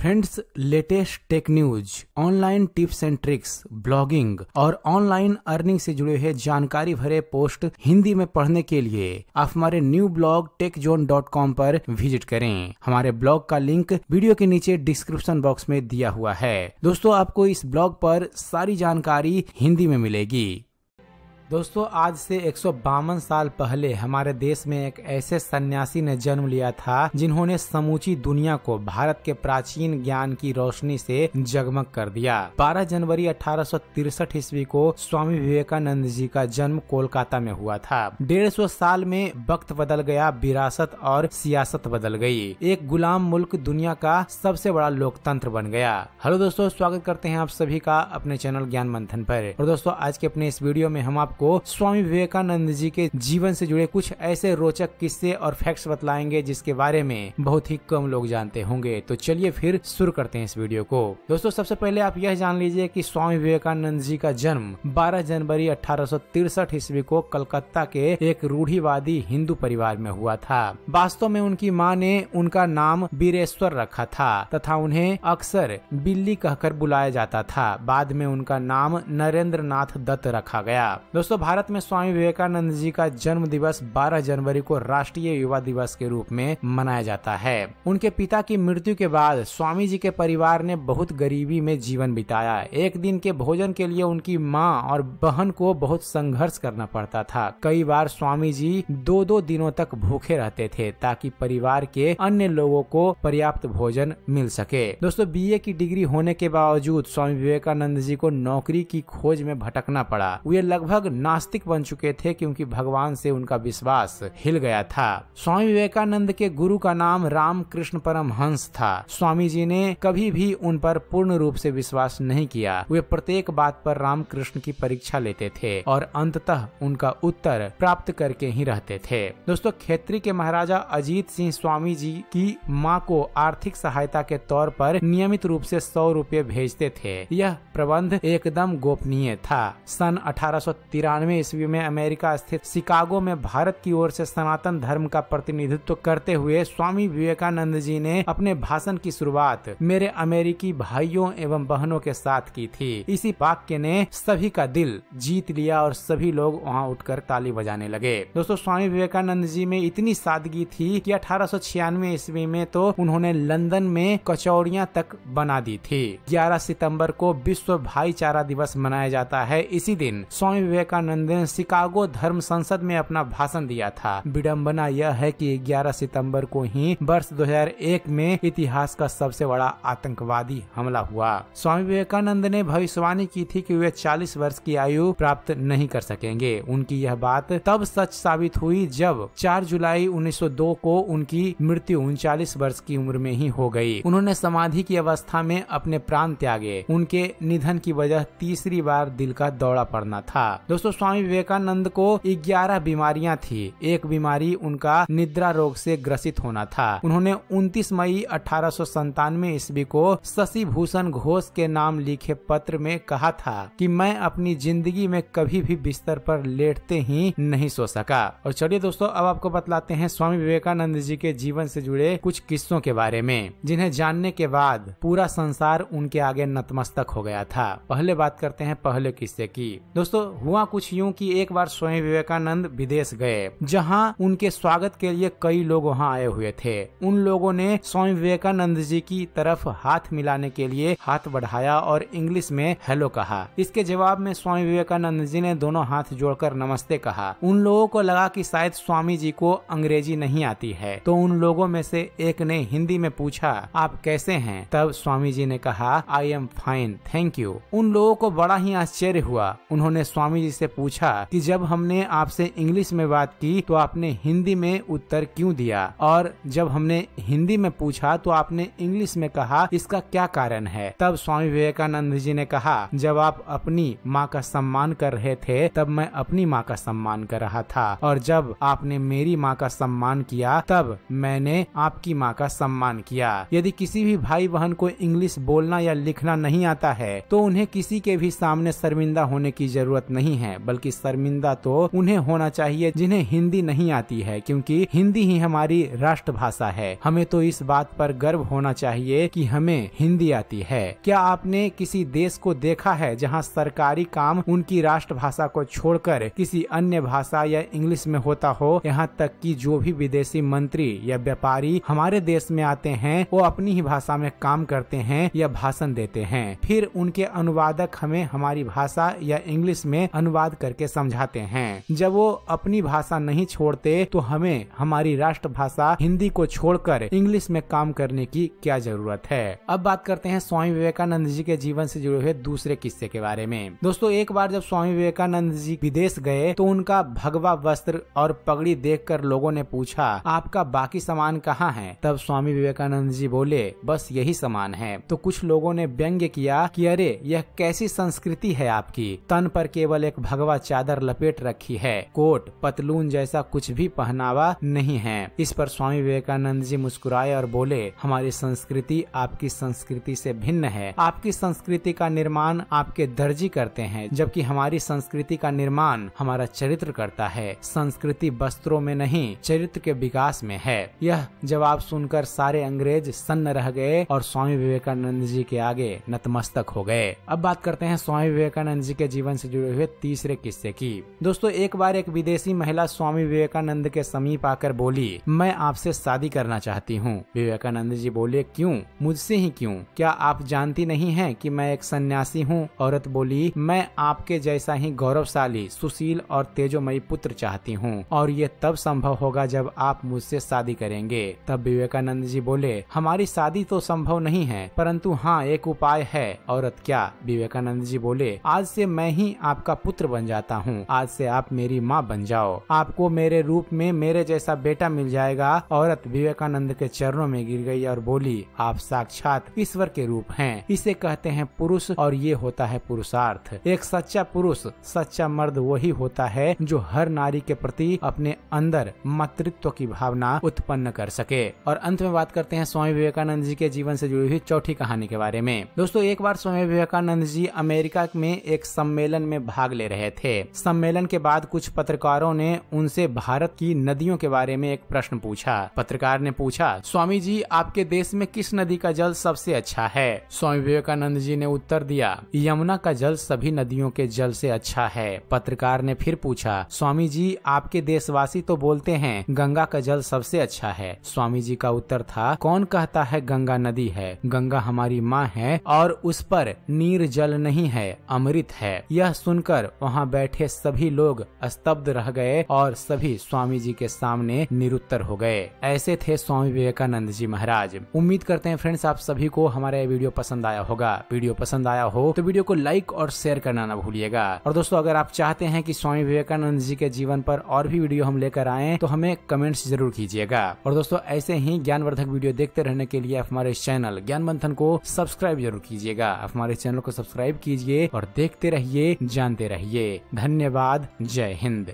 Friends, latest tech news, online tips and tricks, blogging और online earning से जुड़े हुए जानकारी भरे पोस्ट हिंदी में पढ़ने के लिए आप हमारे न्यू ब्लॉग techzone.com पर विजिट करें। हमारे ब्लॉग का लिंक वीडियो के नीचे डिस्क्रिप्शन बॉक्स में दिया हुआ है। दोस्तों, आपको इस ब्लॉग पर सारी जानकारी हिंदी में मिलेगी। दोस्तों, आज से 152 साल पहले हमारे देश में एक ऐसे सन्यासी ने जन्म लिया था जिन्होंने समूची दुनिया को भारत के प्राचीन ज्ञान की रोशनी से जगमग कर दिया। 12 जनवरी 1863 ईस्वी को स्वामी विवेकानंद जी का जन्म कोलकाता में हुआ था। 150 साल में वक्त बदल गया, विरासत और सियासत बदल गई। एक गुलाम मुल्क दुनिया का सबसे बड़ा लोकतंत्र बन गया। हेलो दोस्तों, स्वागत करते हैं आप सभी का अपने चैनल ज्ञान मंथन पर। और दोस्तों, आज के अपने इस वीडियो में हम आपको स्वामी विवेकानंद जी के जीवन से जुड़े कुछ ऐसे रोचक किस्से और फैक्ट्स बतलाएंगे जिसके बारे में बहुत ही कम लोग जानते होंगे। तो चलिए फिर शुरू करते हैं इस वीडियो को। दोस्तों, सबसे पहले आप यह जान लीजिए कि स्वामी विवेकानंद जी का जन्म 12 जनवरी 1863 ईस्वी को कलकत्ता के एक रूढ़िवादी हिंदू परिवार में हुआ था। वास्तव में उनकी मां ने उनका नाम वीरेश्वर रखा था तथा उन्हें अक्सर बिल्ली कहकर बुलाया जाता था। बाद में उनका नाम नरेंद्र नाथ दत्त रखा गया। दोस्तों, भारत में स्वामी विवेकानंद जी का जन्म दिवस 12 जनवरी को राष्ट्रीय युवा दिवस के रूप में मनाया जाता है। उनके पिता की मृत्यु के बाद स्वामी जी के परिवार ने बहुत गरीबी में जीवन बिताया। एक दिन के भोजन के लिए उनकी मां और बहन को बहुत संघर्ष करना पड़ता था। कई बार स्वामी जी 2-2 दिनों तक भूखे रहते थे ताकि परिवार के अन्य लोगों को पर्याप्त भोजन मिल सके। दोस्तों, बीए की डिग्री होने के बावजूद स्वामी विवेकानंद जी को नौकरी की खोज में भटकना पड़ा। वे लगभग नास्तिक बन चुके थे क्योंकि भगवान से उनका विश्वास हिल गया था। स्वामी विवेकानंद के गुरु का नाम रामकृष्ण परमहंस था। स्वामी जी ने कभी भी उन पर पूर्ण रूप से विश्वास नहीं किया। वे प्रत्येक बात पर रामकृष्ण की परीक्षा लेते थे और अंततः उनका उत्तर प्राप्त करके ही रहते थे। दोस्तों, खेत्री के महाराजा अजीत सिंह स्वामी जी की मां को आर्थिक सहायता के तौर पर नियमित रूप से 100 रुपए भेजते थे। यह प्रबंध एकदम गोपनीय था। सन 1893 ईस्वी में अमेरिका स्थित शिकागो में भारत की ओर से सनातन धर्म का प्रतिनिधित्व करते हुए स्वामी विवेकानंद जी ने अपने भाषण की शुरुआत मेरे अमेरिकी भाइयों एवं बहनों के साथ की थी। इसी वाक्य ने सभी का दिल जीत लिया और सभी लोग वहां उठकर ताली बजाने लगे। दोस्तों, स्वामी विवेकानंद जी में इतनी सादगी थी कि 1896 ईस्वी में तो उन्होंने लंदन में कचौड़ियां तक बना दी थी। 11 सितंबर को विश्व भाईचारा दिवस मनाया जाता है। इसी दिन स्वामी विवेकानंद ने शिकागो धर्म संसद में अपना भाषण दिया था। विडंबना यह है कि 11 सितंबर को ही वर्ष 2001 में इतिहास का सबसे बड़ा आतंकवादी हमला हुआ। स्वामी विवेकानंद ने भविष्यवाणी की थी कि वे 40 वर्ष की आयु प्राप्त नहीं कर सकेंगे। उनकी यह बात तब सच साबित हुई जब 4 जुलाई 1902 को उनकी मृत्यु 39 वर्ष की उम्र में ही हो गई। उन्होंने समाधि की अवस्था में अपने प्राण त्यागे। उनके निधन की वजह तीसरी बार दिल का दौरा पड़ना था। दोस्तों, स्वामी विवेकानंद को 11 बीमारियां थी। एक बीमारी उनका निद्रा रोग से ग्रसित होना था। उन्होंने 29 मई 1897 ईस्वी को शशि भूषण घोष के नाम लिखे पत्र में कहा था कि मैं अपनी जिंदगी में कभी भी बिस्तर पर लेटते ही नहीं सो सका। और चलिए दोस्तों, अब आपको बतलाते हैं स्वामी विवेकानंद जी के जीवन से जुड़े कुछ किस्सों के बारे में जिन्हें जानने के बाद पूरा संसार उनके आगे नतमस्तक हो गया था। पहले बात करते हैं पहले किस्से की। दोस्तों, हुआ कुछ यूं कि एक बार स्वामी विवेकानंद विदेश गए जहां उनके स्वागत के लिए कई लोग वहां आए हुए थे। उन लोगों ने स्वामी विवेकानंद जी की तरफ हाथ मिलाने के लिए हाथ बढ़ाया और इंग्लिश में हेलो कहा। इसके जवाब में स्वामी विवेकानंद जी ने दोनों हाथ जोड़कर नमस्ते कहा। उन लोगों को लगा कि शायद स्वामी जी को अंग्रेजी नहीं आती है, तो उन लोगों में से एक ने हिंदी में पूछा, आप कैसे हैं? तब स्वामी जी ने कहा, I am fine, thank you. उन लोगों को बड़ा ही आश्चर्य हुआ। उन्होंने स्वामी जी से पूछा कि जब हमने आपसे इंग्लिश में बात की तो आपने हिंदी में उत्तर क्यों दिया, और जब हमने हिंदी में पूछा तो आपने इंग्लिश में कहा, इसका क्या कारण है? तब स्वामी विवेकानंद जी ने कहा, जब आप अपनी माँ का सम्मान कर रहे थे तब मैं अपनी माँ का सम्मान कर रहा था, और जब आपने मेरी माँ का सम्मान किया तब मैंने आपकी माँ का सम्मान किया। यदि किसी भी भाई बहन को इंग्लिश बोलना या लिखना नहीं आता है तो उन्हें किसी के भी सामने शर्मिंदा होने की जरूरत नहीं है। हैं, बल्कि शर्मिंदा तो उन्हें होना चाहिए जिन्हें हिंदी नहीं आती है, क्योंकि हिंदी ही हमारी राष्ट्रभाषा है। हमें तो इस बात पर गर्व होना चाहिए कि हमें हिंदी आती है। क्या आपने किसी देश को देखा है जहां सरकारी काम उनकी राष्ट्रभाषा को छोड़कर किसी अन्य भाषा या इंग्लिश में होता हो? यहाँ तक कि जो भी विदेशी मंत्री या व्यापारी हमारे देश में आते हैं वो अपनी ही भाषा में काम करते हैं या भाषण देते हैं, फिर उनके अनुवादक हमें हमारी भाषा या इंग्लिश में अनुवाद करके समझाते हैं। जब वो अपनी भाषा नहीं छोड़ते तो हमें हमारी राष्ट्रभाषा हिंदी को छोड़कर इंग्लिश में काम करने की क्या जरूरत है। अब बात करते हैं स्वामी विवेकानंद जी के जीवन से जुड़े हुए दूसरे किस्से के बारे में। दोस्तों, एक बार जब स्वामी विवेकानंद जी विदेश गए तो उनका भगवा वस्त्र और पगड़ी देखकर लोगों ने पूछा, आपका बाकी सामान कहाँ है? तब स्वामी विवेकानंद जी बोले, बस यही सामान है। तो कुछ लोगों ने व्यंग्य किया कि अरे यह कैसी संस्कृति है आपकी, तन पर केवल एक भगवा चादर लपेट रखी है, कोट पतलून जैसा कुछ भी पहनावा नहीं है। इस पर स्वामी विवेकानंद जी मुस्कुराए और बोले, हमारी संस्कृति आपकी संस्कृति से भिन्न है। आपकी संस्कृति का निर्माण आपके दर्जी करते हैं, जबकि हमारी संस्कृति का निर्माण हमारा चरित्र करता है। संस्कृति वस्त्रों में नहीं, चरित्र के विकास में है। यह जवाब सुनकर सारे अंग्रेज सन्न रह गए और स्वामी विवेकानंद जी के आगे नतमस्तक हो गए। अब बात करते हैं स्वामी विवेकानंद जी के जीवन से जुड़े हुए तीसरे किस्से की। दोस्तों, एक बार एक विदेशी महिला स्वामी विवेकानंद के समीप आकर बोली, मैं आपसे शादी करना चाहती हूँ। विवेकानंद जी बोले, क्यों? मुझसे ही क्यों? क्या आप जानती नहीं हैं कि मैं एक सन्यासी हूँ? औरत बोली, मैं आपके जैसा ही गौरवशाली, सुशील और तेजोमयी पुत्र चाहती हूँ, और ये तब संभव होगा जब आप मुझसे शादी करेंगे। तब विवेकानंद जी बोले, हमारी शादी तो संभव नहीं है, परंतु हाँ एक उपाय है। औरत, क्या? विवेकानंद जी बोले, आज से मैं ही आपका पुत्र बन जाता हूँ, आज से आप मेरी माँ बन जाओ, आपको मेरे रूप में मेरे जैसा बेटा मिल जाएगा। औरत विवेकानंद के चरणों में गिर गई और बोली, आप साक्षात ईश्वर के रूप हैं। इसे कहते हैं पुरुष और ये होता है पुरुषार्थ। एक सच्चा पुरुष, सच्चा मर्द वही होता है जो हर नारी के प्रति अपने अंदर मातृत्व की भावना उत्पन्न कर सके। और अंत में बात करते हैं स्वामी विवेकानंद जी के जीवन से जुड़ी हुई चौथी कहानी के बारे में। दोस्तों, एक बार स्वामी विवेकानंद जी अमेरिका में एक सम्मेलन में भाग ले रहे थे। सम्मेलन के बाद कुछ पत्रकारों ने उनसे भारत की नदियों के बारे में एक प्रश्न पूछा। पत्रकार ने पूछा, स्वामी जी आपके देश में किस नदी का जल सबसे अच्छा है? स्वामी विवेकानंद जी ने उत्तर दिया, यमुना का जल सभी नदियों के जल से अच्छा है। पत्रकार ने फिर पूछा, स्वामी जी आपके देशवासी तो बोलते हैं गंगा का जल सबसे अच्छा है। स्वामी जी का उत्तर था, कौन कहता है गंगा नदी है? गंगा हमारी माँ है और उस पर नीर जल नहीं है, अमृत है। यह सुनकर वहाँ बैठे सभी लोग स्तब्ध रह गए और सभी स्वामी जी के सामने निरुत्तर हो गए। ऐसे थे स्वामी विवेकानंद जी महाराज। उम्मीद करते हैं फ्रेंड्स आप सभी को हमारा ये वीडियो पसंद आया होगा। वीडियो पसंद आया हो तो वीडियो को लाइक और शेयर करना ना भूलिएगा। और दोस्तों, अगर आप चाहते हैं कि स्वामी विवेकानंद जी के जीवन पर और भी वीडियो हम लेकर आएं तो हमें कमेंट्स जरूर कीजिएगा। और दोस्तों, ऐसे ही ज्ञानवर्धक वीडियो देखते रहने के लिए हमारे चैनल ज्ञान मंथन को सब्सक्राइब जरूर कीजिएगा। हमारे चैनल को सब्सक्राइब कीजिए और देखते रहिए, जानते रहिए। धन्यवाद। जय हिंद।